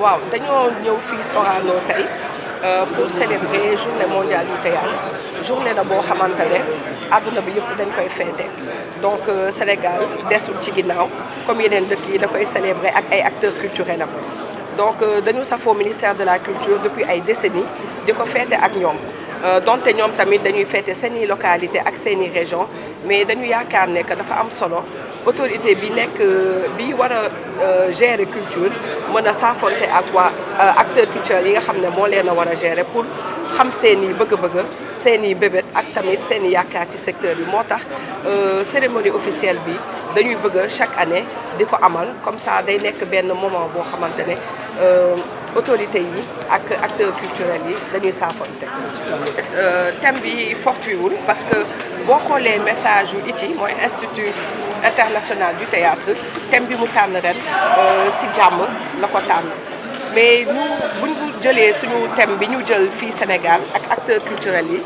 waaw dañoo ñëw fii Sorano tey pour célébrer journée mondiale du théâtre journée la boo xamante ne àdduna bi yëpp dañ koy féete donc Sénégal desul ci ginnaaw comme yeneen dëkk yi da koy célébrer ak ay acteurs culturels am donc dañu safoo ministère de la culture depuis ay décennies di ko féete ak ñoom donte ñoom tamit dañuy féete seeni localité ak seeni région mais dañu yaakaar ne que dafa am solo autorité bi nekk bi war a gérer culture mën a saafonte ak waa acteurs culturels yi nga xam ne moo leen a war a gérer pour xam seen i bëgg-bëgg seen i bébét ak tamit seen i yaakaar ci secteur bi moo tax cérémonie officielle bi dañuy bëgg chaque année di ko amal comme ça day nekk benn moment boo xamante ne autorité yi ak acteurs culturels yi dañuy saafonte thème bi fortuiwul parce que boo xoolee message yu ITI mooy Institut international du théâtre thème bi mu tànn ren ci jàmm la ko tànn mais ñu buñ jëlee suñu thème bi ñu jël fii Sénégal ak acteurs culturels yi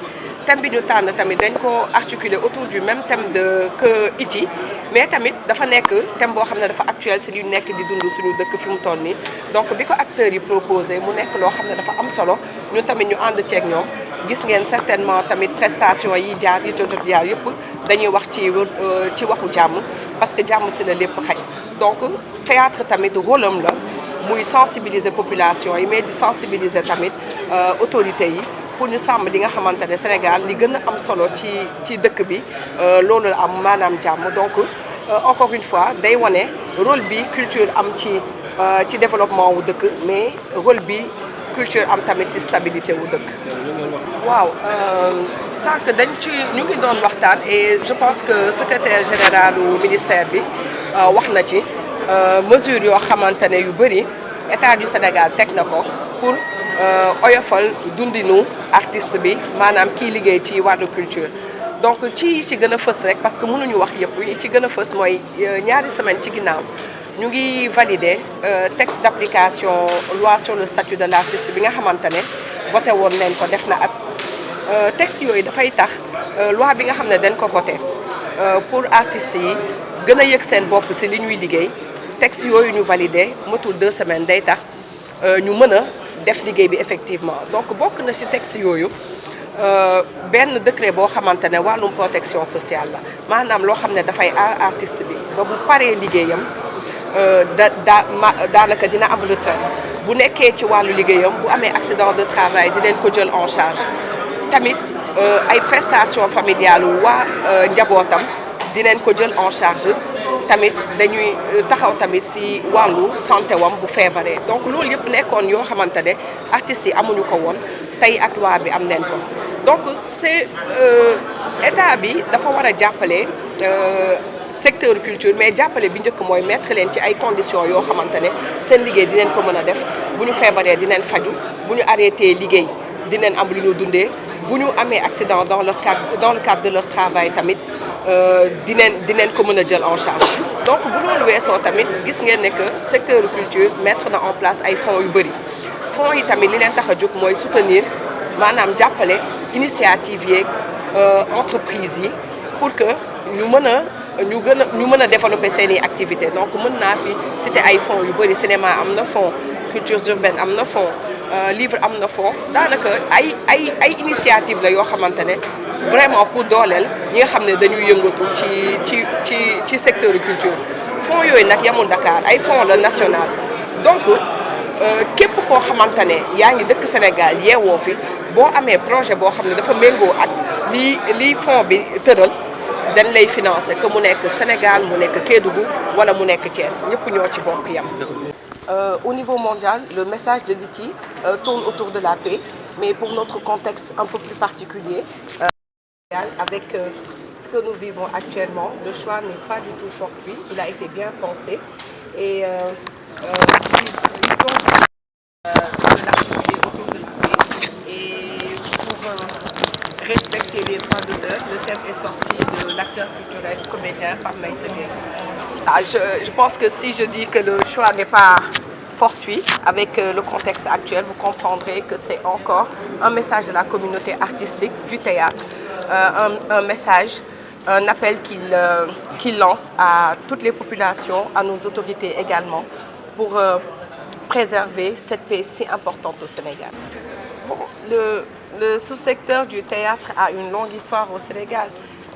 thème bi ñu tànn tamit dañ ko articuler autour du même thème que ITI mais tamit dafa nekk thème boo xam ne dafa actuel si lu nekk di dund suñu dëkk fi mu toll nii donc bi ko acteurs yi proposé mu nekk loo xam ne dafa am solo ñun tamit ñu ànd ceeg ñoom gis ngeen certainement tamit prestation yi jaar yi jot jaar yëpp dañuy wax ci waxu jàmm parce que jàmm si la lépp xaj donc théâtre tamit rôle am la muy sensibiliser population yi mais di sensibiliser tamit autorités yi pour ñu sàmm li nga xamante ne Sénégal li gën a am solo ci dëkk bi loolu la am maanaam jàmm donc encore une fois day wane rôle bi culture am ci développement wu dëkk mais rôle bi culture am tamit ci stabilité wu dëkk. waaw sànq ñu ngi doon waxtaan et je pense que secrétaire général du ministère bi wax na ci mesures yoo xamante ne yu bëri état du Sénégal teg na ko pour oyofal dundinu artiste bi maanaam kii liggéey ci wàllu culture. donc ci gën a fës rek parce que mënuñu wax yëpp yi ci gën a fës mooy ñaari semaine ci ginnaaw ñu ngi valider texte d'application loi sur le statut de l'artiste bi nga xamante ne voté woon nañ ko def na at texte yooyu dafay tax loi bi nga xam ne dañ ko voté pour artistes yi gën a yëg seen bopp ci li ñuy liggéey texte yooyu ñu validé matul 2 semaines day tax ñu mën a def liggéey bi effectivement donc bokk na ci texte yooyu benn décret boo xamante ne wàllum protection sociale la maanaam loo xam ne dafay aar artiste bi ba bu paree liggéeyam daanaka dina am retraite bu nekkee ci wàllu liggéeyam bu amee accident de travail dinañ ko jël en charge tamit ay prestations familiales waa njabootam dinañ ko jël en charge tamit dañuy taxaw tamit ci wàllu santé wam bu feebaree donc loolu yëpp nekkoon yoo xamante ne artistes yi amuñu ko woon tey ak loi bi am neen ko donc c'est état bi dafa war a jàppale secteur culture mais jàppale bi njëkk mooy mettre leen ci ay conditions yoo xamante ne seen liggéey dinañ ko mën a def bu ñu feebaree dinañ faju bu ñu arrêté liggéey dinañ am lu ñu dundee bu ñu amee accident dans le cadre de leur travail tamit dinañ ko mën a jël en charge donc bu loolu weesoo tamit gis ngeen ne que secteur culture mettre na en place ay fonds yu bëri fonds yi tamit li leen tax a jóg mooy soutenir maanaam jàppale initiative yeeg entreprise yi pour que ñu mën a développer seeni activités donc mën naa fi citer ay fonds yu bëri cinéma am na fonds cultures urbaines am na fonds livre am na fonds daanaka ay initiative la yoo xamante ne vraiment pour dooleel ñi nga xam ne dañuy yëngatu ci secteur culture fonds yooyu nag yamul Dakar ay fonds la national donc képp koo xamante ne yaa ngi dëkk Sénégal yeewoo fi boo amee projet boo xam ne dafa méngoo ak lii fonds bi tëral dañ lay financer que mu nekk Sénégal mu nekk Kédougou wala mu nekk Thiès ñëpp ñoo ci bokk yam. Au niveau mondial, le message de l'ITI tourne autour de la paix, mais pour notre contexte un peu plus particulier, avec ce que nous vivons actuellement, le choix n'est pas du tout fortuit, il a été bien pensé et ils ont l'articuler autour de la paix et pour respecter les droits d'auteur, le thème est sorti de l'acteur culturel comédien Pape Maïssa Gueye. Je pense que si je dis que le choix n'est pas fortuit avec le contexte actuel, vous comprendrez que c'est encore un message de la communauté artistique du théâtre, un message, un appel qu'il lance à toutes les populations, à nos autorités également, pour préserver cette paix si importante au Sénégal. Bon, le sous-secteur du théâtre a une longue histoire au Sénégal.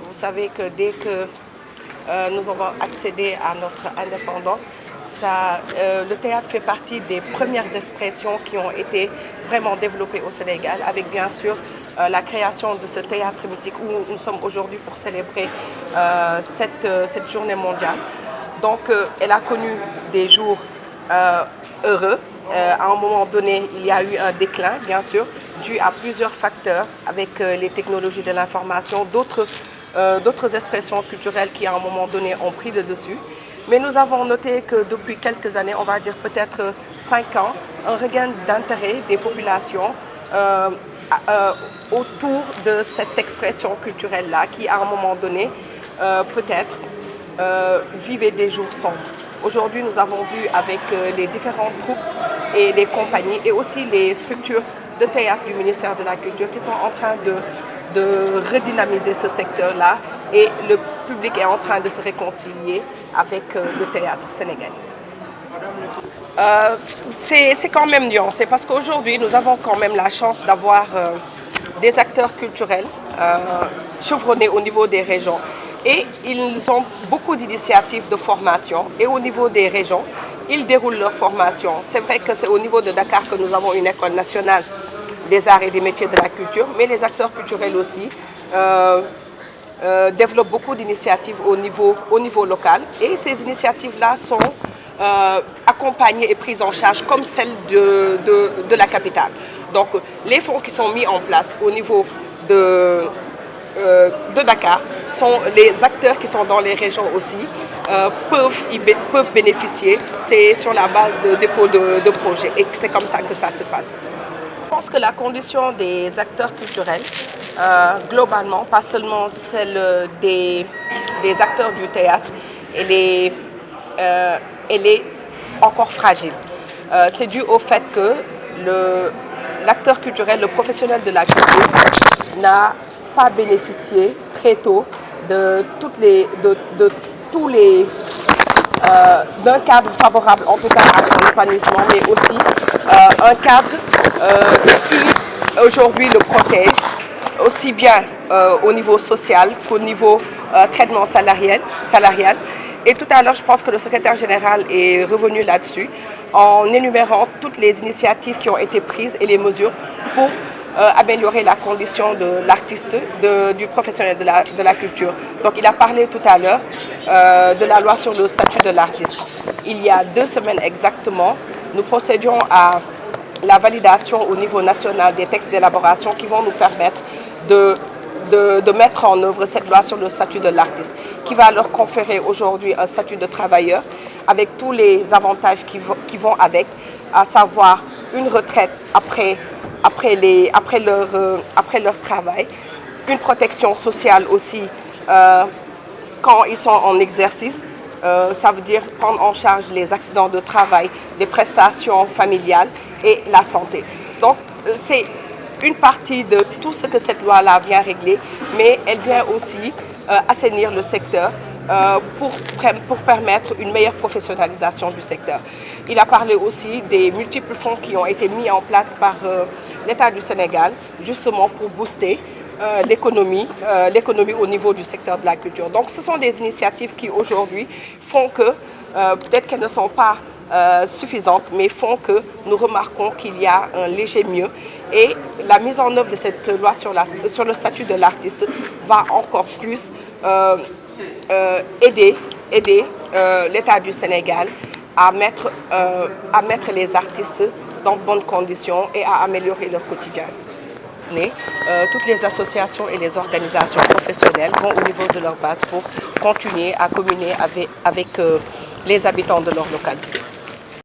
Vous savez que dès que nous avons accédé à notre indépendance, le théâtre fait partie des premières expressions qui ont été vraiment développées au Sénégal, avec bien sûr la création de ce théâtre mythique où nous sommes aujourd'hui pour célébrer cette journée mondiale. Donc elle a connu des jours heureux. À un moment donné, il y a eu un déclin, bien sûr, dû à plusieurs facteurs, avec les technologies de l'information, d'autres expressions culturelles qui, à un moment donné, ont pris le dessus. Mais nous avons noté que depuis quelques années, on va dire peut-être 5 ans, un regain d'intérêt des populations autour de cette expression culturelle-là, qui, à un moment donné, peut-être vivait des jours sombres. Aujourd'hui, nous avons vu avec les différentes troupes et les compagnies et aussi les structures de théâtre du ministère de la Culture qui sont en train de redynamiser ce secteur-là, et le public est en train de se réconcilier avec le théâtre sénégalais. C'est quand même nuancé parce qu'aujourd'hui, nous avons quand même la chance d'avoir des acteurs culturels chevronnés au niveau des régions. Et ils ont beaucoup d'initiatives de formation, et au niveau des régions, ils déroulent leur formation. C'est vrai que c'est au niveau de Dakar que nous avons une école nationale des arts et des métiers de la culture, mais les acteurs culturels aussi développent beaucoup d'initiatives au niveau local. Et ces initiatives-là sont accompagnées et prises en charge comme celles de la capitale. Donc les fonds qui sont mis en place au niveau de Dakar sont les acteurs qui sont dans les régions aussi peuvent bénéficier. C'est sur la base de dépôt de projets, et c'est comme ça que ça se passe. Je pense que la condition des acteurs culturels, globalement, pas seulement celle des acteurs du théâtre, elle est encore fragile. C'est dû au fait que l'acteur culturel, le professionnel de la culture, n'a pas bénéficié très tôt d'un cadre favorable, en tout cas à son épanouissement, mais aussi un cadre qui aujourd'hui le protège, aussi bien au niveau social qu'au niveau traitement salarial. Et tout à l'heure, je pense que le secrétaire général est revenu là-dessus en énumérant toutes les initiatives qui ont été prises et les mesures pour améliorer la condition de l'artiste, du professionnel de la culture. Donc il a parlé tout à l'heure de la loi sur le statut de l'artiste. Il y a 2 semaines exactement, nous procédions à la validation au niveau national des textes d'élaboration qui vont nous permettre de mettre en œuvre cette loi sur le statut de l'artiste, qui va leur conférer aujourd'hui un statut de travailleur avec tous les avantages qui vont avec, à savoir une retraite après leur travail, une protection sociale aussi quand ils sont en exercice. Ça veut dire prendre en charge les accidents de travail, les prestations familiales et la santé. Donc c'est une partie de tout ce que cette loi-là vient régler, mais elle vient aussi assainir le secteur pour permettre une meilleure professionnalisation du secteur. Il a parlé aussi des multiples fonds qui ont été mis en place par l'État du Sénégal, justement pour booster l'économie au niveau du secteur de la culture. Donc ce sont des initiatives qui aujourd'hui font que, peut-être qu'elles ne sont pas suffisantes, mais font que nous remarquons qu'il y a un léger mieux. Et la mise en œuvre de cette loi sur le statut de l'artiste va encore plus aider l'État du Sénégal à mettre les artistes dans de bonnes conditions et à améliorer leur quotidien. Toutes les associations et les organisations professionnelles vont au niveau de leur base pour continuer à communier avec les habitants de leur localité.